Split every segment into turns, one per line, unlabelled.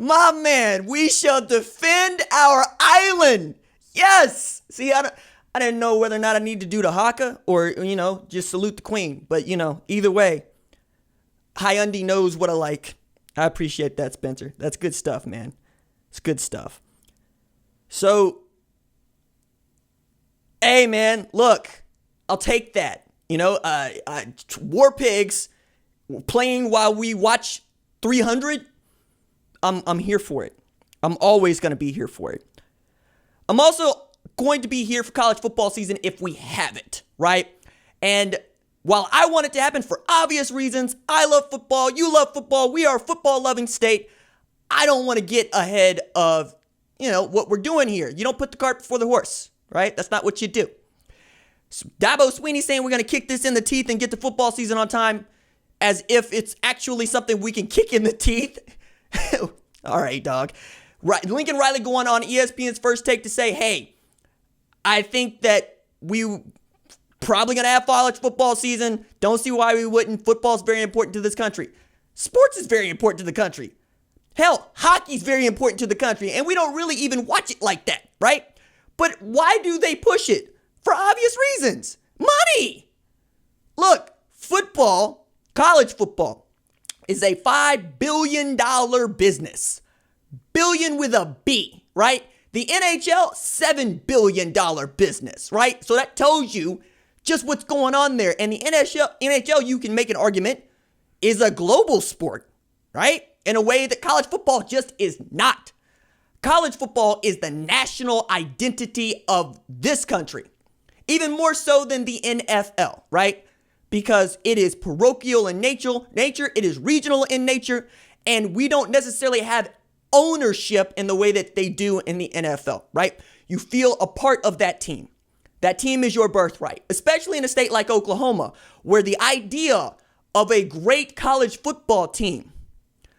My man, we shall defend our island. Yes. See, I didn't know whether or not I need to do the haka or, just salute the queen. But, either way, Hyundai knows what I like. I appreciate that, Spencer. That's good stuff, man. It's good stuff. So, hey, man, look, I'll take that. War Pigs playing while we watch 300. I'm here for it. I'm always going to be here for it. I'm also going to be here for college football season if we have it, right? And while I want it to happen for obvious reasons, I love football, you love football, we are a football-loving state, I don't want to get ahead of, what we're doing here. You don't put the cart before the horse, right? That's not what you do. So Dabo Swinney saying we're going to kick this in the teeth and get to football season on time as if it's actually something we can kick in the teeth. All right, dog. Right, Lincoln Riley going on ESPN's First Take to say, hey, I think that we probably going to have college football season. Don't see why we wouldn't. Football is very important to this country. Sports is very important to the country. Hell, hockey is very important to the country, and we don't really even watch it like that, right? But why do they push it? For obvious reasons. Money! Look, football, college football, is a $5 billion business. Billion with a B, right? The NHL, $7 billion business, right? So that tells you just what's going on there. And the NHL, you can make an argument, is a global sport, right? In a way that college football just is not. College football is the national identity of this country. Even more so than the NFL, right? Because it is parochial in nature, it is regional in nature, and we don't necessarily have ownership in the way that they do in the NFL, right? You feel a part of that team. That team is your birthright, especially in a state like Oklahoma, where the idea of a great college football team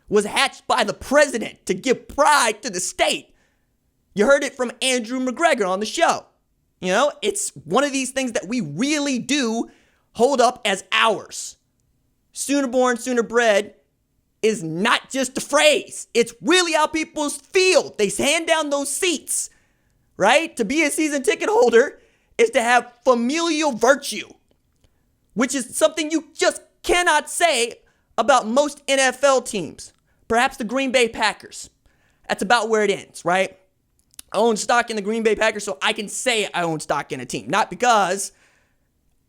was hatched by the president to give pride to the state. You heard it from Andrew McGregor on the show. It's one of these things that we really do hold up as ours. Sooner born, sooner bred is not just a phrase. It's really how people feel. They hand down those seats, right? To be a season ticket holder is to have familial virtue, which is something you just cannot say about most NFL teams. Perhaps the Green Bay Packers. That's about where it ends, right? I own stock in the Green Bay Packers, so I can say I own stock in a team. Not because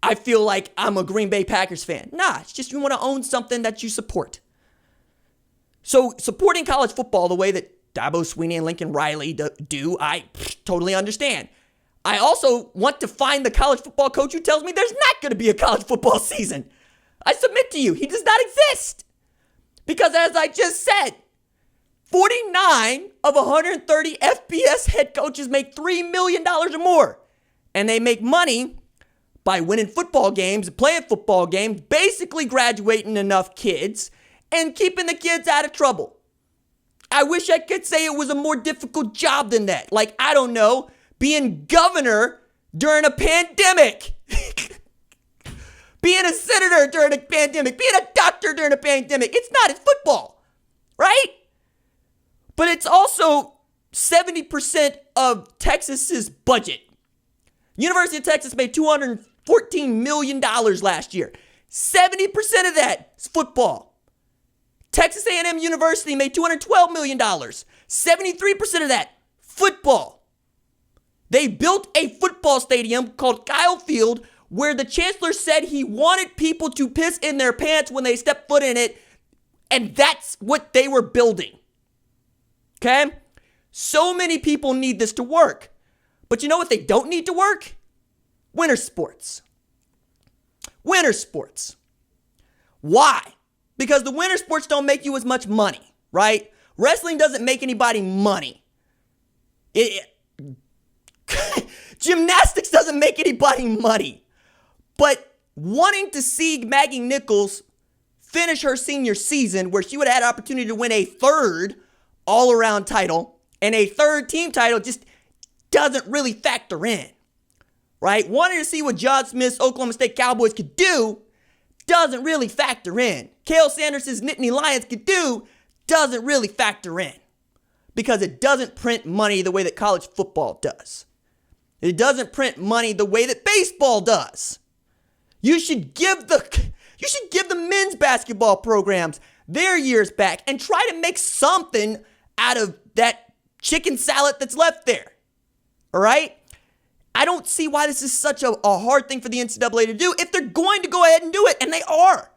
I feel like I'm a Green Bay Packers fan. Nah, it's just you want to own something that you support. So supporting college football the way that Dabo Swinney and Lincoln Riley do, I totally understand. I also want to find the college football coach who tells me there's not going to be a college football season. I submit to you, he does not exist. Because as I just said, 49 of 130 FBS head coaches make $3 million or more. And they make money by winning football games, playing football games, basically graduating enough kids and keeping the kids out of trouble. I wish I could say it was a more difficult job than that. Like, I don't know, being governor during a pandemic. Being a senator during a pandemic. Being a doctor during a pandemic. It's not, it's football. Right? But it's also 70% of Texas's budget. University of Texas made $214 million last year. 70% of that is football. Texas A&M University made $212 million. 73% of that, football. They built a football stadium called Kyle Field where the chancellor said he wanted people to piss in their pants when they step foot in it. And that's what they were building. Okay? So many people need this to work. But you know what they don't need to work? Winter sports. Winter sports. Why? Because the winter sports don't make you as much money, right? Wrestling doesn't make anybody money. Gymnastics doesn't make anybody money. But wanting to see Maggie Nichols finish her senior season where she would have had opportunity to win a third all-around title and a third team title just doesn't really factor in, right? Wanting to see what John Smith's Oklahoma State Cowboys could do doesn't really factor in. Cale Sanders' Nittany Lions could do doesn't really factor in. because it doesn't print money the way that college football does. It doesn't print money the way that baseball does. You should give the men's basketball programs their years back and try to make something out of that chicken salad that's left there. All right? I don't see why this is such a hard thing for the NCAA to do if they're going to go ahead and do it, and they are.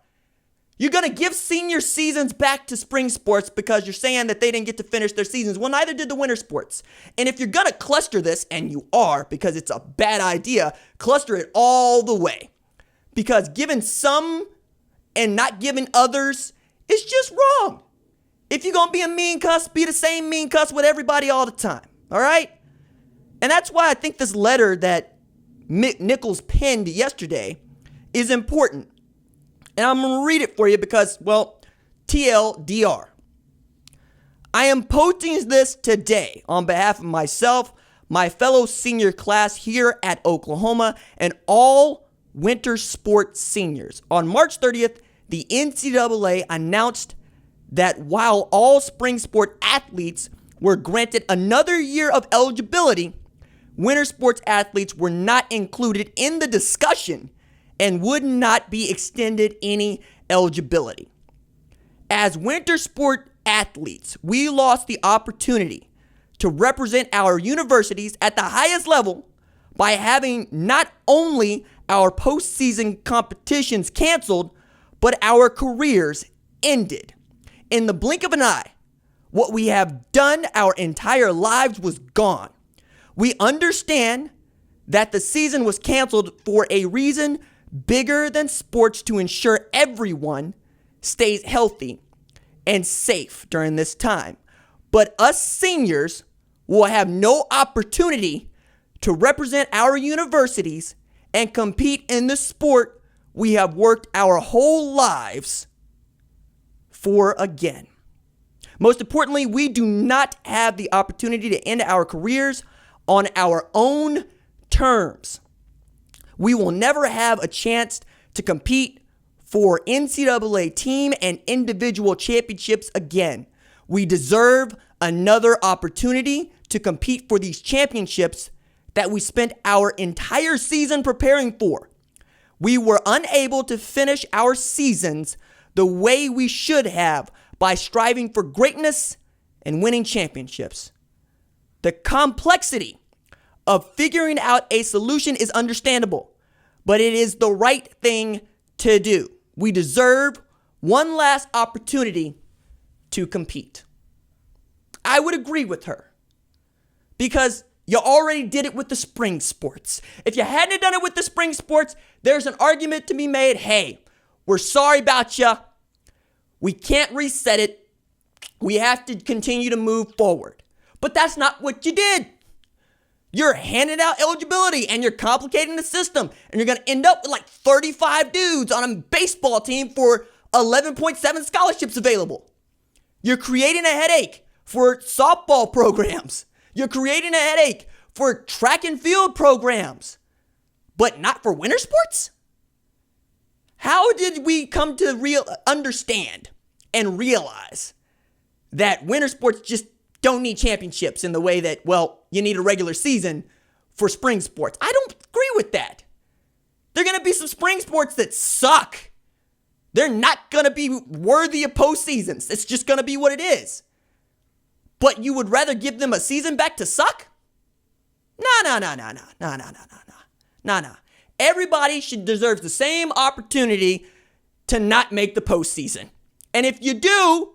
You're going to give senior seasons back to spring sports because you're saying that they didn't get to finish their seasons. Well, neither did the winter sports. And if you're going to cluster this, and you are because it's a bad idea, cluster it all the way. Because giving some and not giving others is just wrong. If you're going to be a mean cuss, be the same mean cuss with everybody all the time. All right? And that's why I think this letter that Mick Nichols penned yesterday is important. And I'm going to read it for you because, well, TLDR. I am posting this today on behalf of myself, my fellow senior class here at Oklahoma, and all winter sports seniors. On March 30th, the NCAA announced that while all spring sport athletes were granted another year of eligibility, winter sports athletes were not included in the discussion and would not be extended any eligibility. As winter sport athletes, we lost the opportunity to represent our universities at the highest level by having not only our postseason competitions canceled, but our careers ended. In the blink of an eye, what we have done our entire lives was gone. We understand that the season was canceled for a reason bigger than sports to ensure everyone stays healthy and safe during this time. But us seniors will have no opportunity to represent our universities and compete in the sport we have worked our whole lives for again. Most importantly, we do not have the opportunity to end our careers on our own terms. We will never have a chance to compete for NCAA team and individual championships again. We deserve another opportunity to compete for these championships that we spent our entire season preparing for. We were unable to finish our seasons the way we should have by striving for greatness and winning championships. The complexity of figuring out a solution is understandable, but it is the right thing to do. We deserve one last opportunity to compete. I would agree with her because you already did it with the spring sports. If you hadn't done it with the spring sports, there's an argument to be made. Hey, we're sorry about you. We can't reset it. We have to continue to move forward. But that's not what you did. You're handing out eligibility and you're complicating the system. And you're going to end up with like 35 dudes on a baseball team for 11.7 scholarships available. You're creating a headache for softball programs. You're creating a headache for track and field programs. But not for winter sports? How did we come to understand and realize that winter sports just don't need championships in the way that, well, you need a regular season for spring sports? I don't agree with that. There are going to be some spring sports that suck. They're not going to be worthy of postseasons. It's just going to be what it is. But you would rather give them a season back to suck? No. Everybody deserves the same opportunity to not make the postseason. And if you do,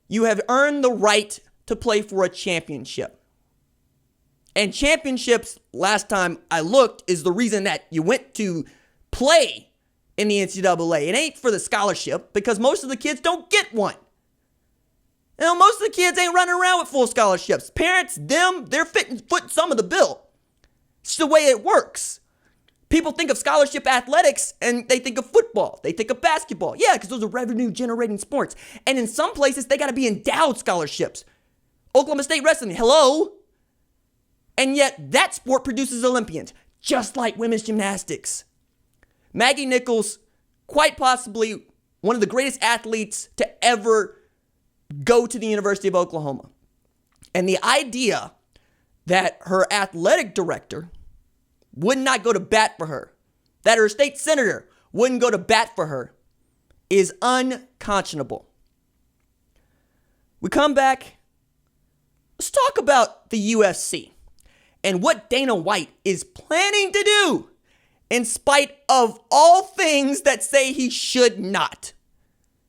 you have earned the right to play for a championship. And championships, last time I looked, is the reason that you went to play in the NCAA. It ain't for the scholarship because most of the kids don't get one. You know, most of the kids ain't running around with full scholarships. Parents, they're footing some of the bill. It's the way it works. People think of scholarship athletics and they think of football. They think of basketball. Yeah, because those are revenue generating sports. And in some places, they got to be endowed scholarships. Oklahoma State wrestling, hello? And yet that sport produces Olympians, just like women's gymnastics. Maggie Nichols, quite possibly one of the greatest athletes to ever go to the University of Oklahoma. And the idea that her athletic director would not go to bat for her, that her state senator wouldn't go to bat for her, is unconscionable. We come back. Let's talk about the UFC and what Dana White is planning to do in spite of all things that say he should not.